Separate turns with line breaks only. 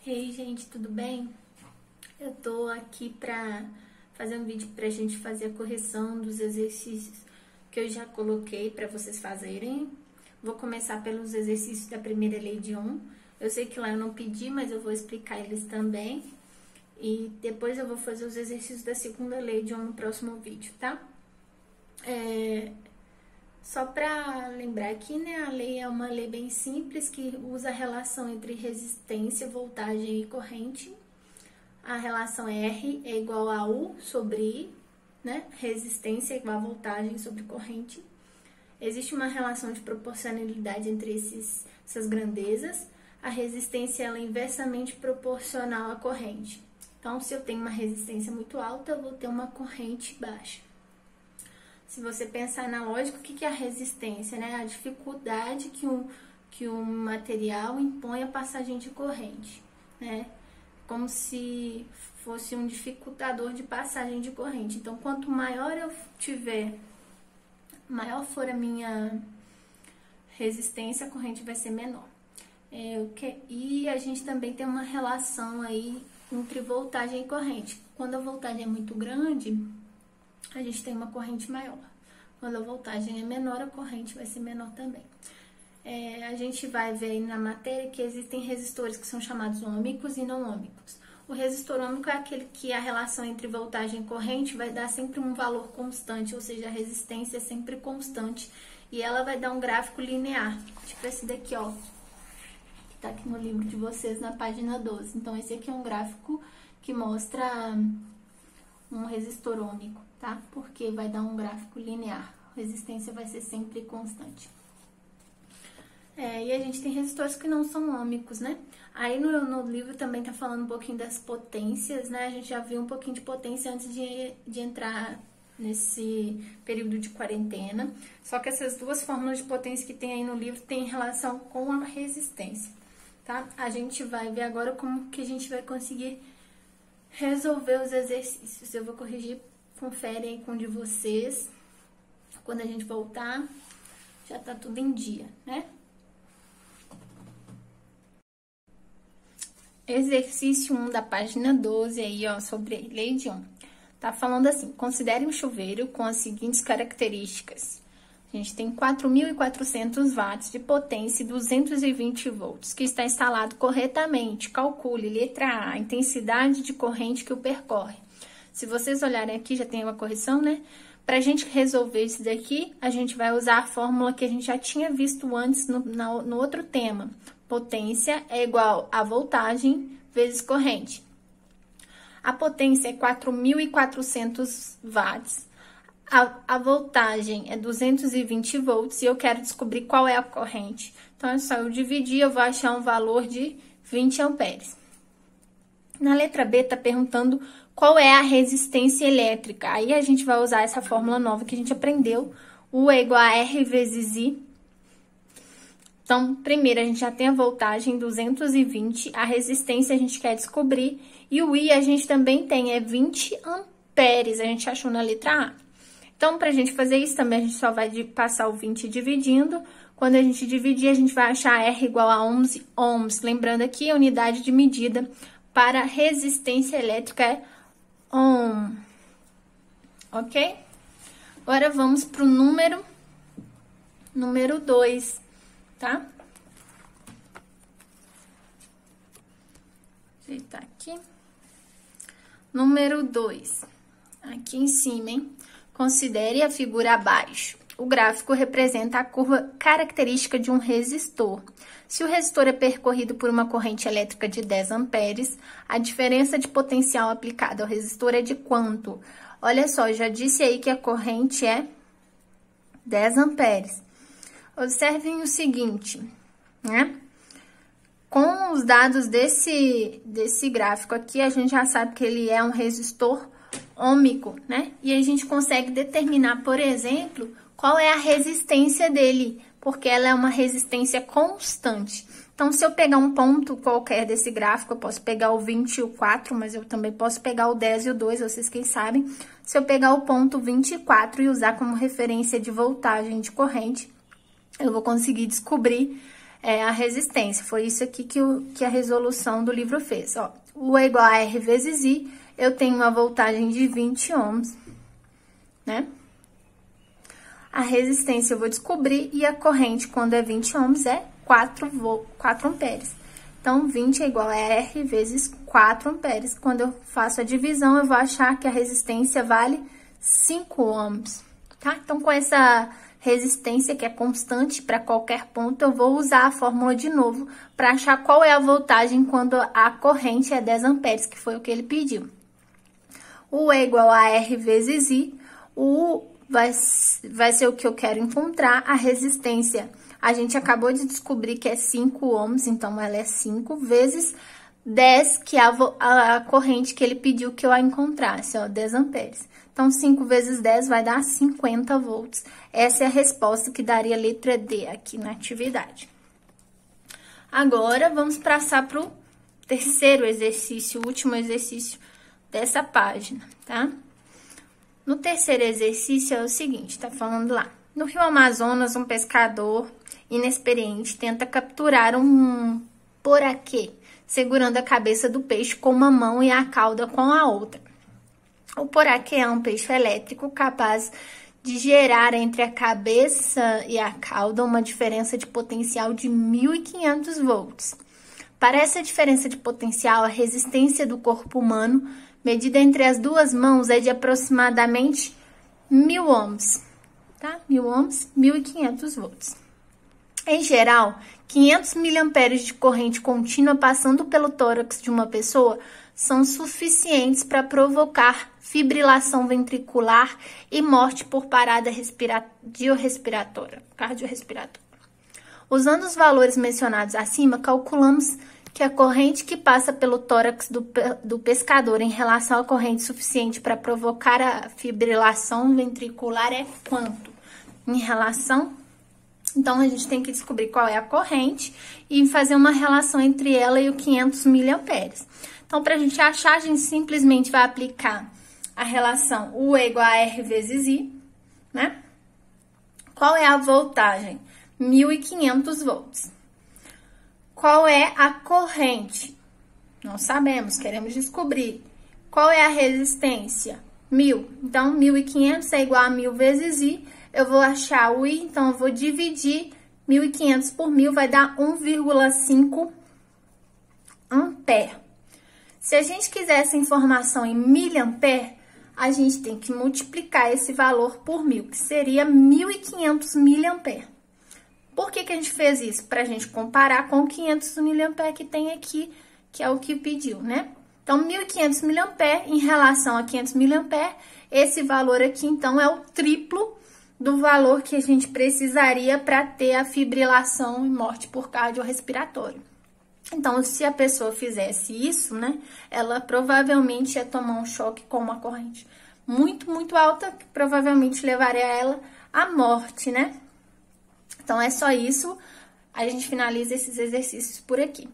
Ei, gente, tudo bem? Eu tô aqui pra fazer um vídeo pra gente fazer a correção dos exercícios que eu já coloquei pra vocês fazerem. Vou começar pelos exercícios da primeira lei de Ohm. Eu sei que lá eu não pedi, mas eu vou explicar eles também. E depois eu vou fazer os exercícios da segunda lei de Ohm no próximo vídeo, tá? Só para lembrar aqui, né, a lei é uma lei bem simples que usa a relação entre resistência, voltagem e corrente. A relação R é igual a U sobre I, né? Resistência é igual a voltagem sobre corrente. Existe uma relação de proporcionalidade entre essas grandezas. A resistência ela é inversamente proporcional à corrente. Então, se eu tenho uma resistência muito alta, eu vou ter uma corrente baixa. Se você pensar na lógica, o que é a resistência, né? A dificuldade que um material impõe a passagem de corrente, né? Como se fosse um dificultador de passagem de corrente. Então, quanto maior eu tiver, maior for a minha resistência, a corrente vai ser menor. E a gente também tem uma relação aí entre voltagem e corrente. Quando a voltagem é muito grande, a gente tem uma corrente maior. Quando a voltagem é menor, a corrente vai ser menor também. A gente vai ver aí na matéria que existem resistores que são chamados ômicos e não ômicos. O resistor ômico é aquele que a relação entre voltagem e corrente vai dar sempre um valor constante, ou seja, a resistência é sempre constante. E ela vai dar um gráfico linear, tipo esse daqui, ó, que tá aqui no livro de vocês na página 12. Então, esse aqui é um gráfico que mostra um resistor ômico, tá? Porque vai dar um gráfico linear. A resistência vai ser sempre constante. E a gente tem resistores que não são ômicos, né? Aí no livro também tá falando um pouquinho das potências, né? A gente já viu um pouquinho de potência antes de entrar nesse período de quarentena. Só que essas duas fórmulas de potência que tem aí no livro tem relação com a resistência, tá? A gente vai ver agora como que a gente vai conseguir resolver os exercícios. Eu vou corrigir, conferem aí com um de vocês. Quando a gente voltar, já tá tudo em dia, né? Exercício 1 da página 12 aí, ó, sobre lei de Ohm. Tá falando assim: considere um chuveiro com as seguintes características. A gente tem 4.400 watts de potência e 220 volts, que está instalado corretamente. Calcule, letra A, a intensidade de corrente que o percorre. Se vocês olharem aqui, já tem uma correção, né? Para a gente resolver isso daqui, a gente vai usar a fórmula que a gente já tinha visto antes no outro tema. Potência é igual a voltagem vezes corrente. A potência é 4.400 watts. A voltagem é 220 volts e eu quero descobrir qual é a corrente. Então, é só eu dividir, eu vou achar um valor de 20 amperes. Na letra B, está perguntando qual é a resistência elétrica. Aí, a gente vai usar essa fórmula nova que a gente aprendeu. U é igual a R vezes I. Então, primeiro, a gente já tem a voltagem 220, a resistência a gente quer descobrir. E o I a gente também tem, é 20 amperes, a gente achou na letra A. Então, para a gente fazer isso também, a gente só vai passar o 20 dividindo. Quando a gente dividir, a gente vai achar R igual a ohms. Lembrando aqui, a unidade de medida para resistência elétrica é ohm. Ok? Agora, vamos para o número 2, tá? Ajeitar aqui. Número 2. Aqui em cima, hein? Considere a figura abaixo. O gráfico representa a curva característica de um resistor. Se o resistor é percorrido por uma corrente elétrica de 10 amperes, a diferença de potencial aplicada ao resistor é de quanto? Olha só, eu já disse aí que a corrente é 10 amperes. Observem o seguinte, né? Com os dados desse gráfico aqui, a gente já sabe que ele é um resistor ômico, né? E a gente consegue determinar, por exemplo, qual é a resistência dele, porque ela é uma resistência constante. Então, se eu pegar um ponto qualquer desse gráfico, eu posso pegar o 20 e o 4, mas eu também posso pegar o 10 e o 2, vocês quem sabem. Se eu pegar o ponto 24 e usar como referência de voltagem de corrente, eu vou conseguir descobrir a resistência. Foi isso aqui que a resolução do livro fez, ó. U é igual a R vezes I, eu tenho uma voltagem de 20 ohms, né? A resistência eu vou descobrir e a corrente, quando é 20 ohms, é 4 amperes. Então, 20 é igual a R vezes 4 amperes. Quando eu faço a divisão, eu vou achar que a resistência vale 5 ohms, tá? Então, com essa resistência que é constante para qualquer ponto, eu vou usar a fórmula de novo para achar qual é a voltagem quando a corrente é 10 amperes, que foi o que ele pediu. U é igual a R vezes I, o U vai ser o que eu quero encontrar, a resistência. A gente acabou de descobrir que é 5 ohms, então ela é 5 vezes 10, que é a corrente que ele pediu que eu a encontrasse, ó, 10 amperes. Então, 5 vezes 10 vai dar 50 volts. Essa é a resposta que daria a letra D aqui na atividade. Agora, vamos passar para o terceiro exercício, o último exercício dessa página, tá? No terceiro exercício é o seguinte, tá falando lá. No Rio Amazonas, um pescador inexperiente tenta capturar um poraquê, segurando a cabeça do peixe com uma mão e a cauda com a outra. O poraquê é um peixe elétrico capaz de gerar entre a cabeça e a cauda uma diferença de potencial de 1.500 volts. Para essa diferença de potencial, a resistência do corpo humano, medida entre as duas mãos, é de aproximadamente 1.000 ohms, tá? 1.000 ohms, 1.500 volts. Em geral, 500 miliamperes de corrente contínua passando pelo tórax de uma pessoa são suficientes para provocar fibrilação ventricular e morte por parada cardiorrespiratória. Usando os valores mencionados acima, calculamos que a corrente que passa pelo tórax do pescador em relação à corrente suficiente para provocar a fibrilação ventricular é quanto? Em relação... Então, a gente tem que descobrir qual é a corrente e fazer uma relação entre ela e o 500 miliamperes. Então, para a gente achar, a gente simplesmente vai aplicar a relação U é igual a R vezes I, né? Qual é a voltagem? 1.500 volts. Qual é a corrente? Não sabemos, queremos descobrir. Qual é a resistência? 1.000. Então, 1.500 é igual a 1.000 vezes I. Eu vou achar o I, então eu vou dividir 1.500 por 1.000, vai dar 1,5 ampere. Se a gente quiser essa informação em miliampere, a gente tem que multiplicar esse valor por 1.000, que seria 1.500 miliampere. Por que a gente fez isso? Para a gente comparar com 500 miliampere que tem aqui, que é o que pediu, né? Então, 1.500 miliampere em relação a 500 miliampere, esse valor aqui, então, é o triplo do valor que a gente precisaria para ter a fibrilação e morte por cardiorrespiratório. Então, se a pessoa fizesse isso, né, ela provavelmente ia tomar um choque com uma corrente muito, muito alta, que provavelmente levaria ela à morte, né? Então, é só isso. A gente finaliza esses exercícios por aqui.